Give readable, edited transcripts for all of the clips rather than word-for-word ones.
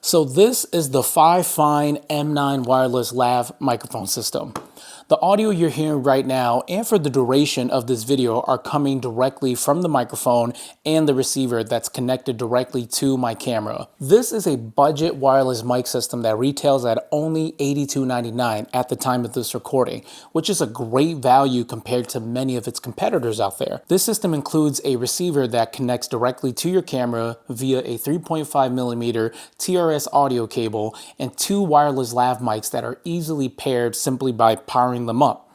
So this is the FIFINE M9 wireless lav microphone system. The audio you're hearing right now and for the duration of this video are coming directly from the microphone and the receiver that's connected directly to my camera. This is a budget wireless mic system that retails at only $82.99 at the time of this recording, which is a great value compared to many of its competitors out there. This system includes a receiver that connects directly to your camera via a 3.5mm TRS audio cable and two wireless lav mics that are easily paired simply by powering them up.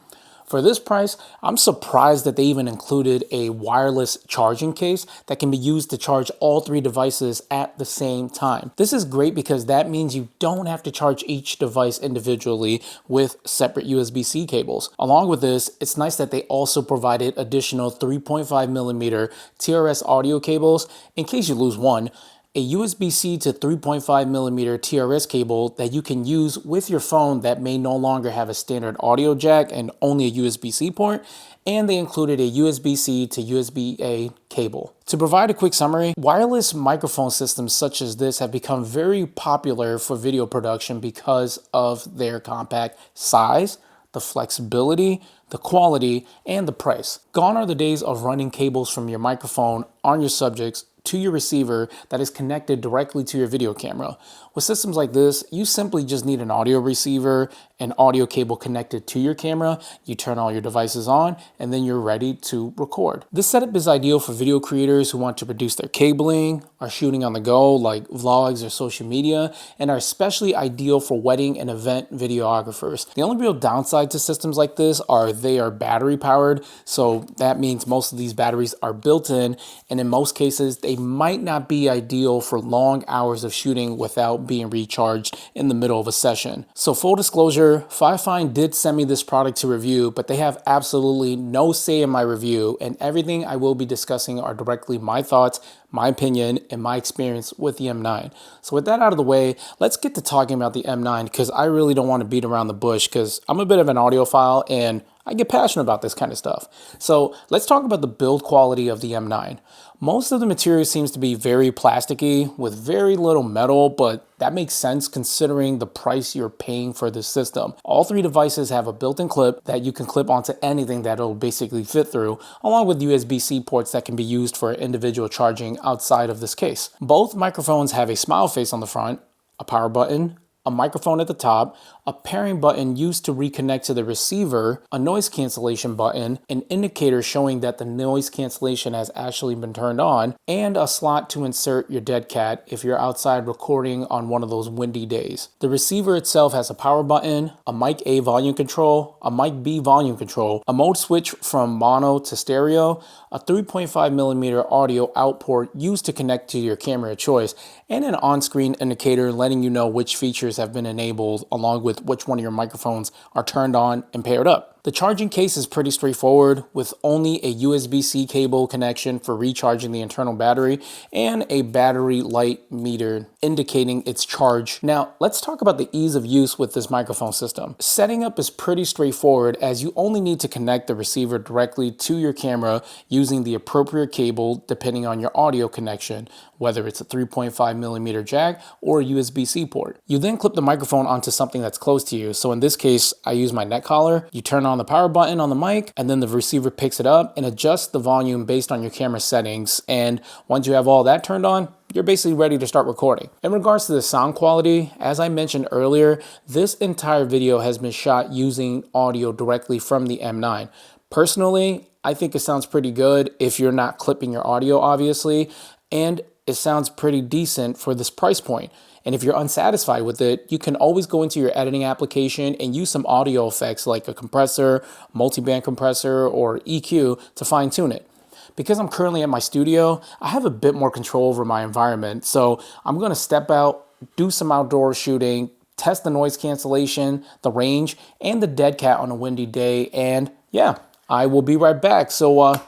For this price, I'm surprised that they even included a wireless charging case that can be used to charge all three devices at the same time. This is great because that means you don't have to charge each device individually with separate USB-C cables. Along with this, it's nice that they also provided additional 3.5mm TRS audio cables in case you lose one, a USB-C to 3.5mm TRS cable that you can use with your phone that may no longer have a standard audio jack and only a USB-C port, and they included a USB-C to USB-A cable. To provide a quick summary, wireless microphone systems such as this have become very popular for video production because of their compact size, the flexibility, the quality, and the price. Gone are the days of running cables from your microphone on your subjects to your receiver that is connected directly to your video camera. With systems like this, you simply just need an audio receiver, an audio cable connected to your camera, you turn all your devices on, and then you're ready to record. This setup is ideal for video creators who want to reduce their cabling, are shooting on the go like vlogs or social media, and are especially ideal for wedding and event videographers. The only real downside to systems like this are they are battery powered, so that means most of these batteries are built in, and in most cases they might not be ideal for long hours of shooting without being recharged in the middle of a session. So full disclosure, FIFINE did send me this product to review, but they have absolutely no say in my review, and everything I will be discussing are directly my thoughts, my opinion, and my experience with the M9. So with that out of the way, let's get to talking about the M9 because I really don't want to beat around the bush because I'm a bit of an audiophile and I get passionate about this kind of stuff. So let's talk about the build quality of the M9. Most of the material seems to be very plasticky with very little metal, but that makes sense considering the price you're paying for this system. All three devices have a built-in clip that you can clip onto anything that it'll basically fit through, along with USB-C ports that can be used for individual charging outside of this case. Both microphones have a smile face on the front, a power button, a microphone at the top, a pairing button used to reconnect to the receiver, a noise cancellation button, an indicator showing that the noise cancellation has actually been turned on, and a slot to insert your dead cat if you're outside recording on one of those windy days. The receiver itself has a power button, a mic A volume control, a mic B volume control, a mode switch from mono to stereo, a 3.5mm audio out port used to connect to your camera of choice, and an on-screen indicator letting you know which features have been enabled along with which one of your microphones are turned on and paired up. The charging case is pretty straightforward with only a USB-C cable connection for recharging the internal battery and a battery light meter indicating its charge. Now, let's talk about the ease of use with this microphone system. Setting up is pretty straightforward as you only need to connect the receiver directly to your camera using the appropriate cable depending on your audio connection, whether it's a 3.5mm jack or a USB-C port. You then clip the microphone onto something that's close to you. So in this case, I use my neck collar. You turn on the power button on the mic and then the receiver picks it up and adjusts the volume based on your camera settings. And once you have all that turned on, you're basically ready to start recording. In regards to the sound quality, as I mentioned earlier, this entire video has been shot using audio directly from the M9. Personally, I think it sounds pretty good if you're not clipping your audio, obviously, and it sounds pretty decent for this price point. And if you're unsatisfied with it, you can always go into your editing application and use some audio effects like a compressor, multiband compressor, or EQ to fine tune it. Because I'm currently at my studio, I have a bit more control over my environment. So I'm gonna step out, do some outdoor shooting, test the noise cancellation, the range, and the dead cat on a windy day. And yeah, I will be right back. So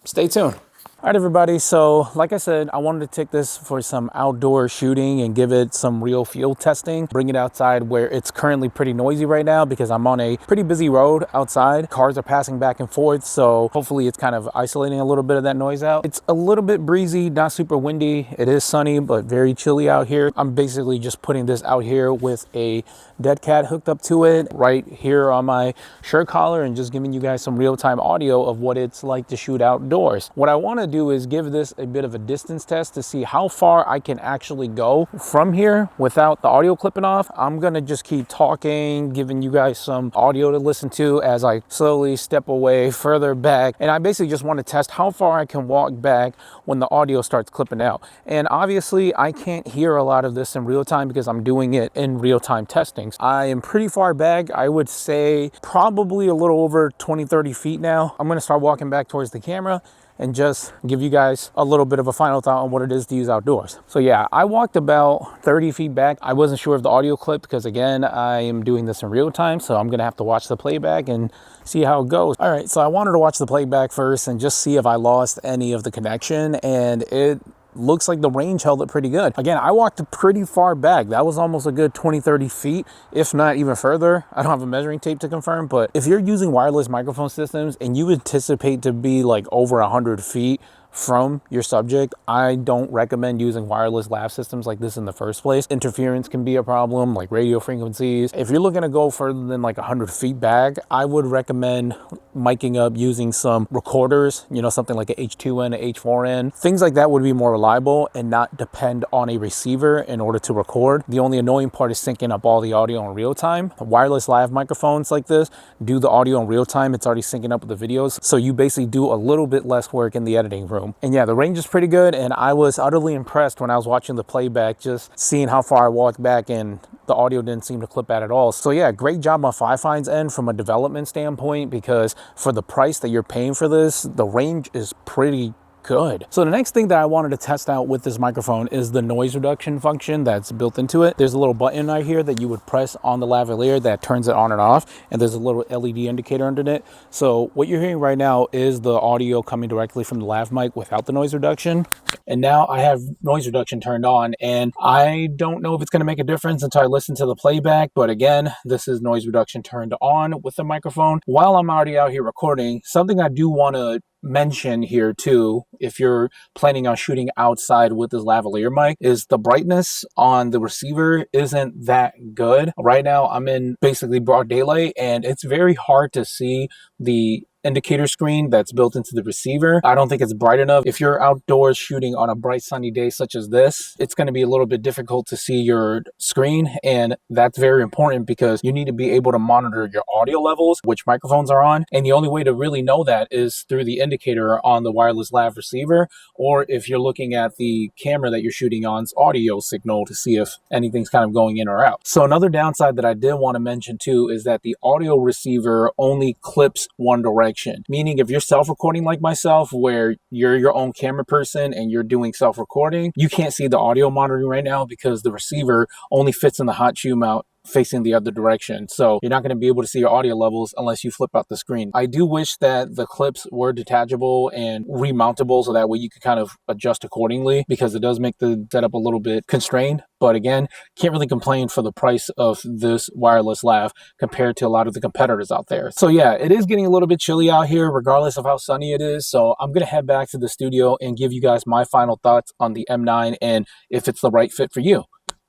stay tuned. All right, everybody. So like I said, I wanted to take this for some outdoor shooting and give it some real field testing, bring it outside where it's currently pretty noisy right now because I'm on a pretty busy road outside. Cars are passing back and forth. So hopefully it's kind of isolating a little bit of that noise out. It's a little bit breezy, not super windy. It is sunny, but very chilly out here. I'm basically just putting this out here with a dead cat hooked up to it right here on my shirt collar and just giving you guys some real-time audio of what it's like to shoot outdoors. What I want to do is give this a bit of a distance test to see how far I can actually go from here without the audio clipping off. I'm gonna just keep talking, giving you guys some audio to listen to as I slowly step away further back, and I basically just want to test how far I can walk back when the audio starts clipping out. And obviously I can't hear a lot of this in real time because I'm doing it in real-time testing. I am pretty far back. I would say probably a little over 20-30 feet now. I'm gonna start walking back towards the camera and just give you guys a little bit of a final thought on what it is to use outdoors. So yeah, I walked about 30 feet back. I wasn't sure of the audio clip because again, I am doing this in real time, so I'm gonna have to watch the playback and see how it goes. All right, so I wanted to watch the playback first and just see if I lost any of the connection, and it looks like the range held it pretty good. Again, I walked pretty far back. That was almost a good 20-30 feet, if not even further. I don't have a measuring tape to confirm, but if you're using wireless microphone systems and you anticipate to be like over 100 feet from your subject, I don't recommend using wireless lav systems like this in the first place. Interference can be a problem, like radio frequencies. If you're looking to go further than like 100 feet back, I would recommend miking up using some recorders, you know, something like a H2N, a H4N. Things like that would be more reliable and not depend on a receiver in order to record. The only annoying part is syncing up all the audio in real time. Wireless lav microphones like this do the audio in real time. It's already syncing up with the videos. So you basically do a little bit less work in the editing room. And yeah, the range is pretty good, and I was utterly impressed when I was watching the playback, just seeing how far I walked back and the audio didn't seem to clip out at all. So yeah, great job on FIFINE's end from a development standpoint, because for the price that you're paying for this, the range is pretty good. So the next thing that I wanted to test out with this microphone is the noise reduction function that's built into it. There's a little button right here that you would press on the lavalier that turns it on and off, and there's a little LED indicator under it. So what you're hearing right now is the audio coming directly from the lav mic without the noise reduction. And now I have noise reduction turned on, and I don't know if it's going to make a difference until I listen to the playback. But again, this is noise reduction turned on with the microphone while I'm already out here recording. Something I do want to mention here too, if you're planning on shooting outside with this lavalier mic, is the brightness on the receiver isn't that good. Right now I'm in basically broad daylight, and it's very hard to see the indicator screen that's built into the receiver. I don't think it's bright enough. If you're outdoors shooting on a bright sunny day such as this, it's going to be a little bit difficult to see your screen, and that's very important because you need to be able to monitor your audio levels, which microphones are on, and the only way to really know that is through the indicator on the wireless lav receiver, or if you're looking at the camera that you're shooting on's audio signal to see if anything's kind of going in or out. So another downside that I did want to mention too is that the audio receiver only clips one direction. Meaning if you're self-recording like myself, where you're your own camera person and you're doing self-recording, you can't see the audio monitoring right now because the receiver only fits in the hot shoe mount facing the other direction. So you're not going to be able to see your audio levels unless you flip out the screen. I do wish that the clips were detachable and remountable so that way you could kind of adjust accordingly, because it does make the setup a little bit constrained. But again, can't really complain for the price of this wireless lav compared to a lot of the competitors out there. So yeah, it is getting a little bit chilly out here regardless of how sunny it is. So I'm going to head back to the studio and give you guys my final thoughts on the M9 and if it's the right fit for you.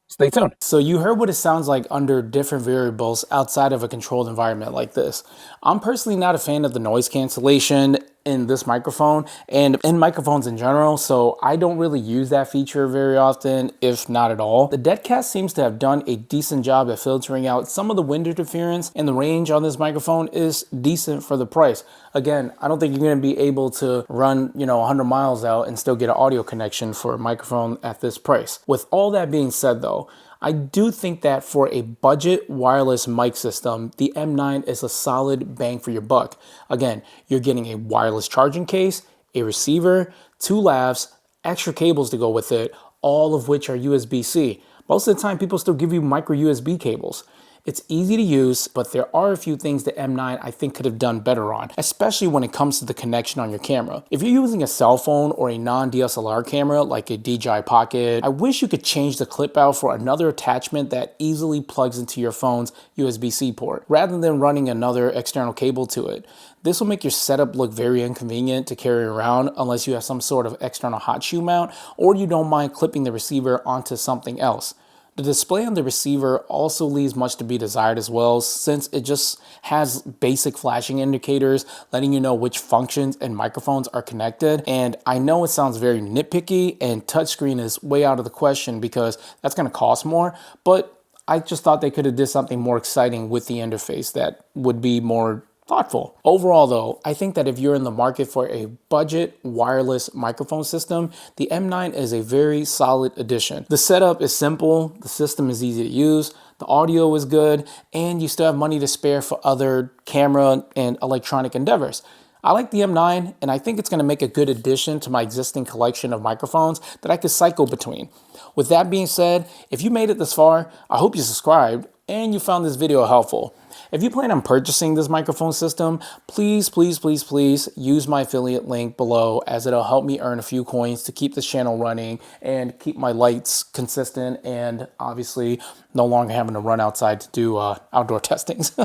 Stay tuned. So you heard what it sounds like under different variables outside of a controlled environment like this. I'm personally not a fan of the noise cancellation in this microphone and in microphones in general, so I don't really use that feature very often, if not at all. The Deadcast seems to have done a decent job at filtering out some of the wind interference, and the range on this microphone is decent for the price. Again, I don't think you're going to be able to run, 100 miles out and still get an audio connection for a microphone at this price. With all that being said though, I do think that for a budget wireless mic system, the M9 is a solid bang for your buck. Again, you're getting a wireless charging case, a receiver, 2 lavs, extra cables to go with it, all of which are USB-C. Most of the time, people still give you micro USB cables. It's easy to use, but there are a few things the M9 I think could have done better on, especially when it comes to the connection on your camera. If you're using a cell phone or a non-DSLR camera like a DJI Pocket, I wish you could change the clip out for another attachment that easily plugs into your phone's USB-C port, rather than running another external cable to it. This will make your setup look very inconvenient to carry around unless you have some sort of external hot shoe mount or you don't mind clipping the receiver onto something else. The display on the receiver also leaves much to be desired as well, since it just has basic flashing indicators letting you know which functions and microphones are connected. And I know it sounds very nitpicky and touchscreen is way out of the question because that's going to cost more, but I just thought they could have did something more exciting with the interface that would be more thoughtful. Overall though, I think that if you're in the market for a budget wireless microphone system, the M9 is a very solid addition. The setup is simple, the system is easy to use, the audio is good, and you still have money to spare for other camera and electronic endeavors. I like the M9 and I think it's going to make a good addition to my existing collection of microphones that I could cycle between. With that being said, if you made it this far, I hope you subscribed and you found this video helpful. If you plan on purchasing this microphone system, please use my affiliate link below, as it'll help me earn a few coins to keep this channel running and keep my lights consistent and obviously no longer having to run outside to do outdoor testings.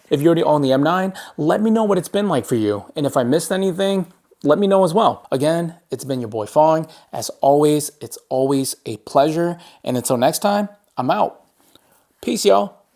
If you already own the M9, let me know what it's been like for you. And if I missed anything, let me know as well. Again, it's been your boy Fong. As always, it's always a pleasure. And until next time, I'm out. Peace, y'all.